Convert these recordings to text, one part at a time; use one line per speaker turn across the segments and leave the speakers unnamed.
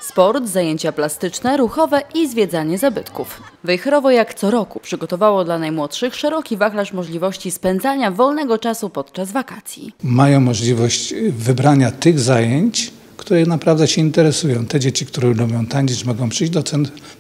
Sport, zajęcia plastyczne, ruchowe i zwiedzanie zabytków. Wejherowo jak co roku przygotowało dla najmłodszych szeroki wachlarz możliwości spędzania wolnego czasu podczas wakacji.
Mają możliwość wybrania tych zajęć, które naprawdę się interesują. Te dzieci, które lubią tańczyć, mogą przyjść do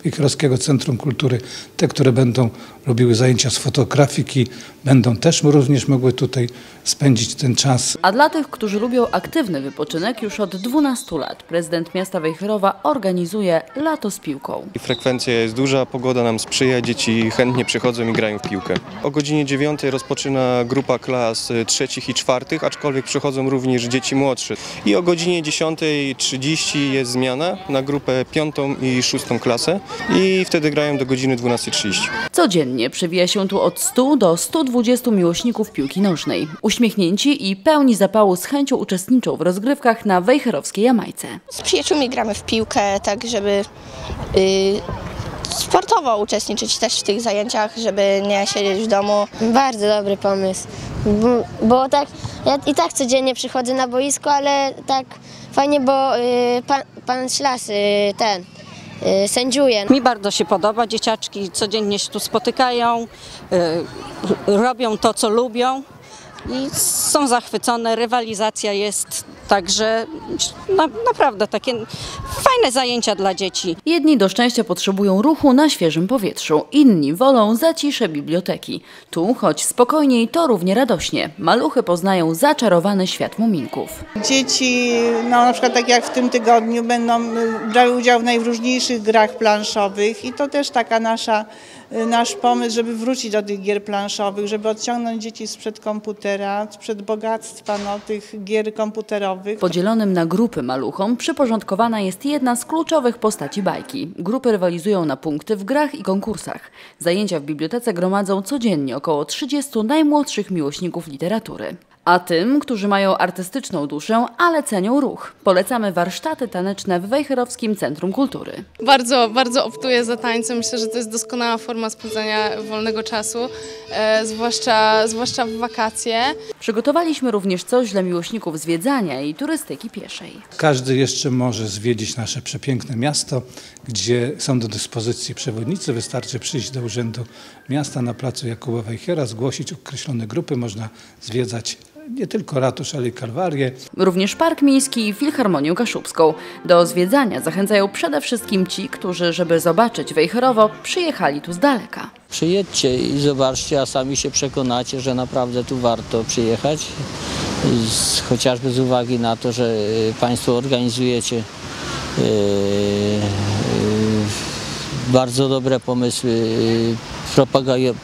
Wejherowskiego Centrum Kultury. Te, które będą robiły zajęcia z fotografiki, będą też również mogły tutaj spędzić ten czas.
A dla tych, którzy lubią aktywny wypoczynek, już od 12 lat prezydent miasta Wejherowa organizuje lato z piłką.
Frekwencja jest duża, pogoda nam sprzyja, dzieci chętnie przychodzą i grają w piłkę. O godzinie 9 rozpoczyna grupa klas 3. i 4, aczkolwiek przychodzą również dzieci młodsze. I o godzinie 10:30 jest zmiana na grupę 5. i 6. klasę i wtedy grają do godziny 12:30.
Codziennie przewija się tu od 100 do 120 miłośników piłki nożnej. Uśmiechnięci i pełni zapału z chęcią uczestniczą w rozgrywkach na wejherowskiej Jamajce.
Z przyjaciółmi gramy w piłkę, tak żeby sportowo uczestniczyć też w tych zajęciach, żeby nie siedzieć w domu.
Bardzo dobry pomysł, bo tak, ja i tak codziennie przychodzę na boisko, ale tak fajnie, bo pan Ślas sędziuje.
Mi bardzo się podoba, dzieciaczki codziennie się tu spotykają, robią to, co lubią i są zachwycone, rywalizacja jest, także naprawdę takie fajne zajęcia dla dzieci.
Jedni do szczęścia potrzebują ruchu na świeżym powietrzu, inni wolą zacisze biblioteki. Tu, choć spokojniej, to równie radośnie. Maluchy poznają zaczarowany świat muminków.
Dzieci, na przykład tak jak w tym tygodniu, będą brały udział w najróżniejszych grach planszowych i to też taka nasz pomysł, żeby wrócić do tych gier planszowych, żeby odciągnąć dzieci sprzed komputera, sprzed bogactwa tych gier komputerowych.
Podzielonym na grupy maluchom przyporządkowana jest jedna z kluczowych postaci bajki. Grupy rywalizują na punkty w grach i konkursach. Zajęcia w bibliotece gromadzą codziennie około 30 najmłodszych miłośników literatury. A tym, którzy mają artystyczną duszę, ale cenią ruch, polecamy warsztaty taneczne w Wejherowskim Centrum Kultury.
Bardzo optuję za tańcem. Myślę, że to jest doskonała forma spędzania wolnego czasu, zwłaszcza w wakacje.
Przygotowaliśmy również coś dla miłośników zwiedzania i turystyki pieszej.
Każdy jeszcze może zwiedzić nasze przepiękne miasto, gdzie są do dyspozycji przewodnicy. Wystarczy przyjść do Urzędu Miasta na placu Jakuba Wejhera, zgłosić określone grupy, można zwiedzać nie tylko ratusz, ale i Kalwarię.
Również Park Miejski i Filharmonię Kaszubską. Do zwiedzania zachęcają przede wszystkim ci, którzy, żeby zobaczyć Wejherowo, przyjechali tu z daleka.
Przyjedźcie i zobaczcie, a sami się przekonacie, że naprawdę tu warto przyjechać. Chociażby z uwagi na to, że Państwo organizujecie bardzo dobre pomysły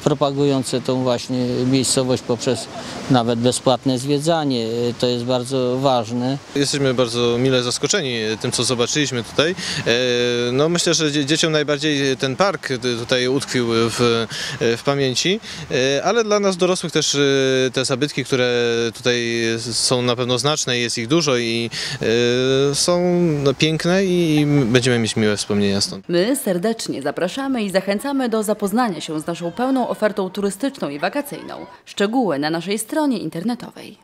propagujące tą właśnie miejscowość poprzez nawet bezpłatne zwiedzanie. To jest bardzo ważne.
Jesteśmy bardzo mile zaskoczeni tym, co zobaczyliśmy tutaj. No, myślę, że dzieciom najbardziej ten park tutaj utkwił w pamięci, ale dla nas dorosłych też te zabytki, które tutaj są na pewno znaczne, jest ich dużo i są piękne i będziemy mieć miłe wspomnienia stąd.
My serdecznie zapraszamy i zachęcamy do zapoznania się z naszą pełną ofertą turystyczną i wakacyjną. Szczegóły na naszej stronie internetowej.